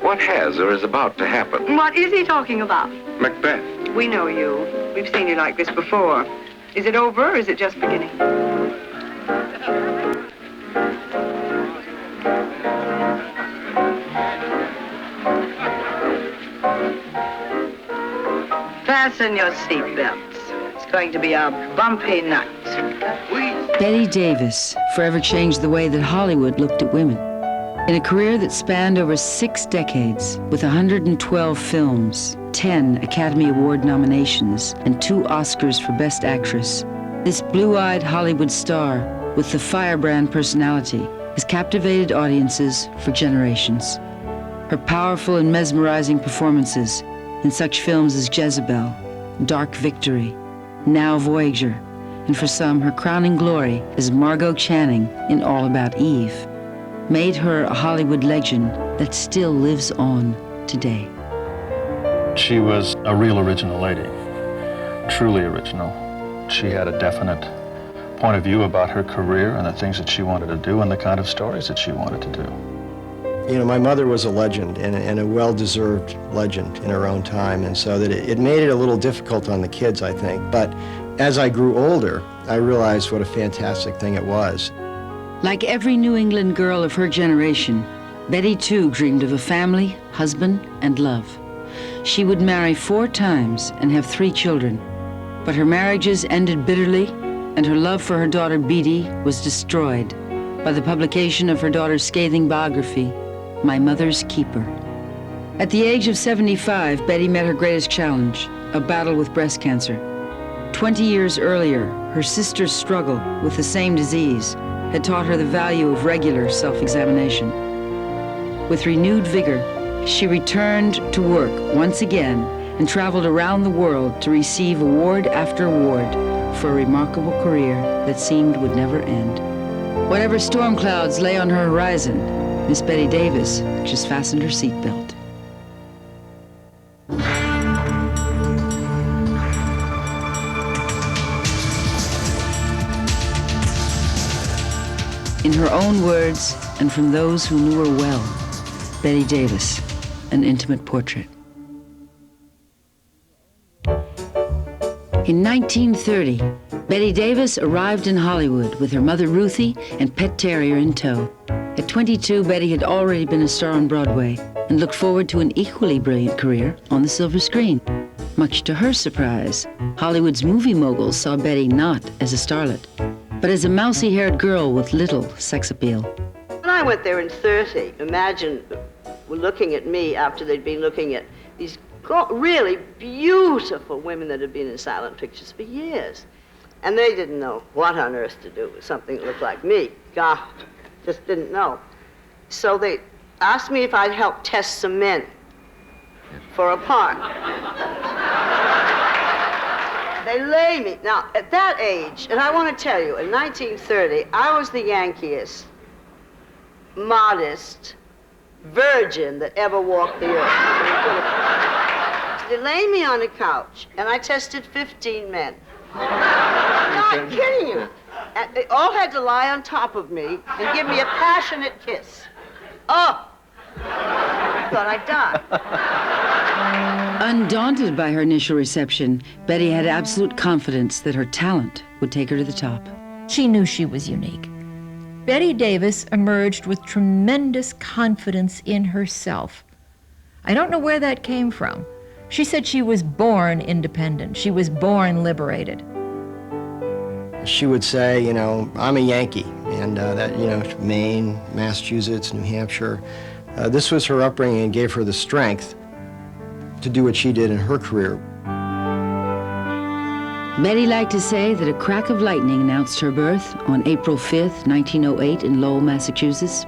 What has or is about to happen? What is he talking about? Macbeth. We know you. We've seen you like this before. Is it over or is it just beginning? Fasten your seatbelts. It's going to be a bumpy night. Bette Davis forever changed the way that Hollywood looked at women. In a career that spanned over 6 decades, with 112 films, 10 Academy Award nominations, and 2 Oscars for Best Actress, this blue-eyed Hollywood star with the firebrand personality has captivated audiences for generations. Her powerful and mesmerizing performances in such films as Jezebel, Dark Victory, Now Voyager, and for some, her crowning glory as Margot Channing in All About Eve, made her a Hollywood legend that still lives on today. She was a real original lady, truly original. She had a definite point of view about her career and the things that she wanted to do and the kind of stories that she wanted to do. You know, my mother was a legend and a well-deserved legend in her own time, and so that it made it a little difficult on the kids, I think. But as I grew older, I realized what a fantastic thing it was. Like every New England girl of her generation, Bette too dreamed of a family, husband, and love. She would marry 4 times and have 3 children, but her marriages ended bitterly, and her love for her daughter Bette was destroyed by the publication of her daughter's scathing biography, My Mother's Keeper. At the age of 75, Bette met her greatest challenge, a battle with breast cancer. 20 years earlier, her sister's struggle with the same disease had taught her the value of regular self-examination. With renewed vigor, she returned to work once again and traveled around the world to receive award after award for a remarkable career that seemed would never end. Whatever storm clouds lay on her horizon, Miss Bette Davis just fastened her seatbelt. In her own words, and from those who knew her well, Bette Davis, an intimate portrait. In 1930, Bette Davis arrived in Hollywood with her mother Ruthie and pet terrier in tow. At 22, Bette had already been a star on Broadway and looked forward to an equally brilliant career on the silver screen. Much to her surprise, Hollywood's movie moguls saw Bette not as a starlet, but as a mousy-haired girl with little sex appeal. When I went there in 30, imagine looking at me after they'd been looking at these really beautiful women that had been in silent pictures for years. And they didn't know what on earth to do with something that looked like me. God, just didn't know. So they asked me if I'd help test some men for a part. They lay me. Now, at that age, and I want to tell you, in 1930, I was the yankiest, modest virgin that ever walked the earth. They laid me on a couch, and I tested 15 men. I'm not kidding you. And they all had to lie on top of me and give me a passionate kiss. Oh! I thought I'd die. Undaunted by her initial reception, Bette had absolute confidence that her talent would take her to the top. She knew she was unique. Bette Davis emerged with tremendous confidence in herself. I don't know where that came from. She said she was born independent. She was born liberated. She would say, you know, I'm a Yankee, and that, you know, Maine, Massachusetts, New Hampshire. This was her upbringing and gave her the strength to do what she did in her career. Bette liked to say that a crack of lightning announced her birth on April 5th, 1908 in Lowell, Massachusetts.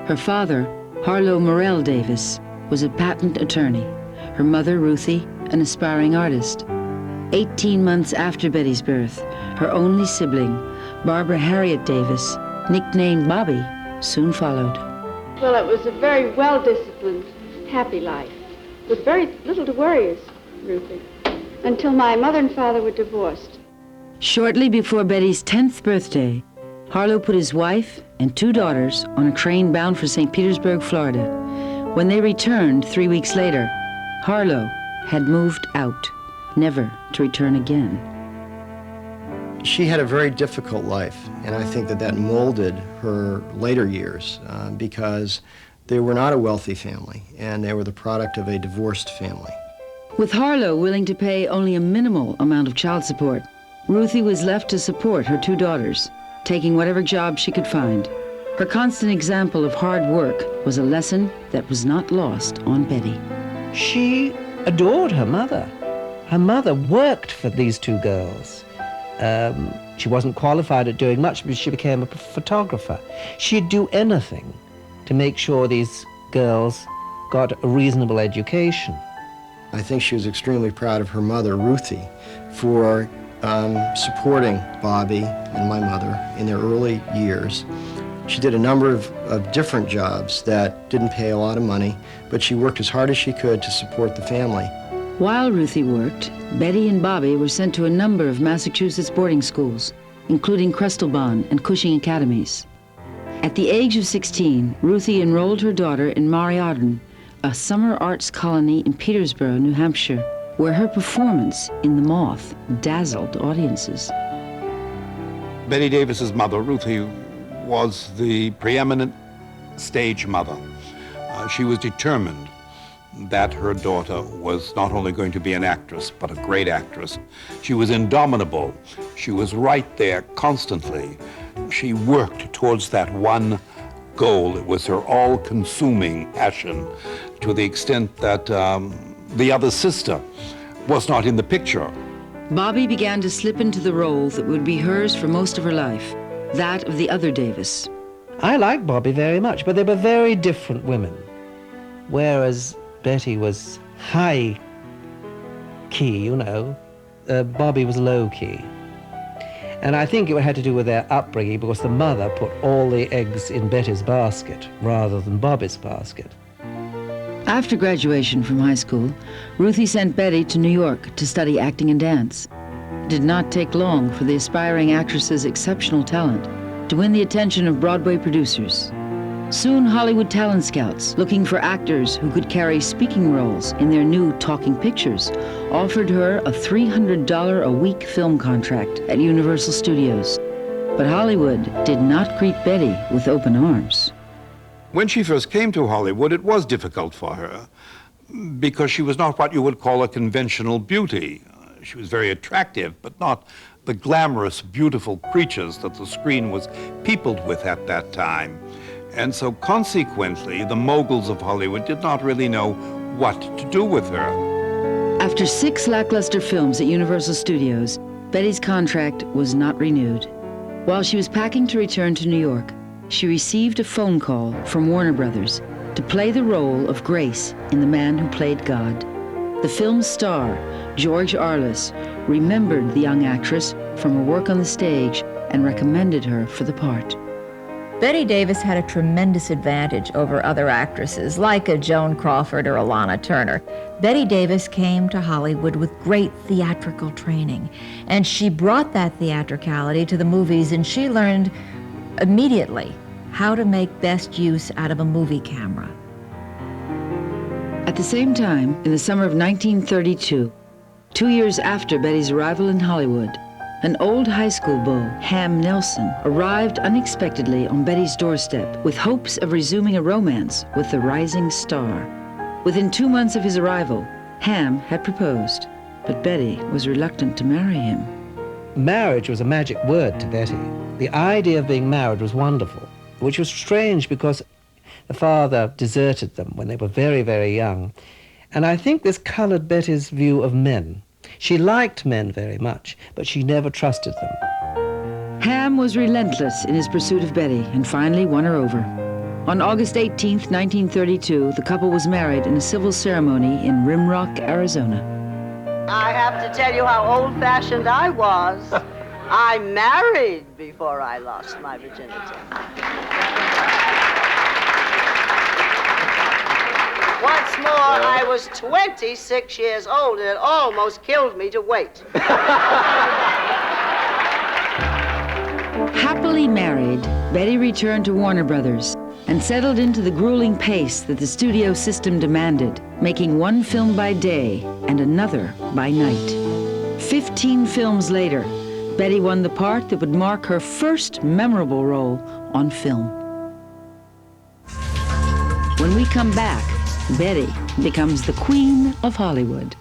Her father, Harlow Merrill Davis, was a patent attorney. Her mother, Ruthie, an aspiring artist. 18 months after Bette's birth, her only sibling, Barbara Harriet Davis, nicknamed Bobby, soon followed. Well, it was a very well-disciplined, happy life, with very little to worry us, Ruthie, until my mother and father were divorced. Shortly before Bette's 10th birthday, Harlow put his wife and 2 daughters on a train bound for St. Petersburg, Florida, When they returned 3 weeks later, Harlow had moved out, never to return again. She had a very difficult life, and I think that molded her later years because they were not a wealthy family, and they were the product of a divorced family. With Harlow willing to pay only a minimal amount of child support, Ruthie was left to support her 2 daughters, taking whatever job she could find. Her constant example of hard work was a lesson that was not lost on Bette. She adored her mother. Her mother worked for these 2 girls. She wasn't qualified at doing much, but she became a photographer. She'd do anything to make sure these girls got a reasonable education. I think she was extremely proud of her mother, Ruthie, for supporting Bobby and my mother in their early years. She did a number of different jobs that didn't pay a lot of money, but she worked as hard as she could to support the family. While Ruthie worked, Bette and Bobby were sent to a number of Massachusetts boarding schools, including Crestelbaum and Cushing academies. At the age of 16, Ruthie enrolled her daughter in Mariarden, a summer arts colony in Petersboro, New Hampshire, where her performance in The Moth dazzled audiences. Bette Davis's mother, Ruthie, was the preeminent stage mother. She was determined that her daughter was not only going to be an actress, but a great actress. She was indomitable. She was right there constantly. She worked towards that one goal. It was her all-consuming passion, to the extent that the other sister was not in the picture. Bobby began to slip into the role that would be hers for most of her life, that of the other Davis. I liked Bobby very much, but they were very different women. Whereas Bette was high key, you know, Bobby was low key. And I think it had to do with their upbringing, because the mother put all the eggs in Bette's basket rather than Bobby's basket. After graduation from high school, Ruthie sent Bette to New York to study acting and dance. It did not take long for the aspiring actress's exceptional talent to win the attention of Broadway producers. Soon, Hollywood talent scouts, looking for actors who could carry speaking roles in their new talking pictures, offered her a $300 a week film contract at Universal Studios. But Hollywood did not greet Bette with open arms. When she first came to Hollywood, it was difficult for her because she was not what you would call a conventional beauty. She was very attractive, but not the glamorous, beautiful creatures that the screen was peopled with at that time. And so consequently, the moguls of Hollywood did not really know what to do with her. After 6 lackluster films at Universal Studios, Bette's contract was not renewed. While she was packing to return to New York, she received a phone call from Warner Brothers to play the role of Grace in The Man Who Played God. The film's star, George Arliss, remembered the young actress from her work on the stage and recommended her for the part. Bette Davis had a tremendous advantage over other actresses, like a Joan Crawford or a Lana Turner. Bette Davis came to Hollywood with great theatrical training, and she brought that theatricality to the movies, and she learned immediately how to make best use out of a movie camera. At the same time, in the summer of 1932, 2 years after Bette's arrival in Hollywood, an old high school beau, Ham Nelson, arrived unexpectedly on Bette's doorstep with hopes of resuming a romance with the rising star. Within 2 months of his arrival, Ham had proposed, but Bette was reluctant to marry him. Marriage was a magic word to Bette. The idea of being married was wonderful, which was strange because the father deserted them when they were very, very young. And I think this colored Bette's view of men. She liked men very much, but she never trusted them. Ham was relentless in his pursuit of Bette and finally won her over. On August 18, 1932, the couple was married in a civil ceremony in Rimrock, Arizona. I have to tell you how old-fashioned I was. I married before I lost my virginity. Once more, I was 26 years old, and it almost killed me to wait. Happily married, Bette returned to Warner Brothers and settled into the grueling pace that the studio system demanded, making one film by day and another by night. 15 films later, Bette won the part that would mark her first memorable role on film. When we come back, Bette becomes the Queen of Hollywood.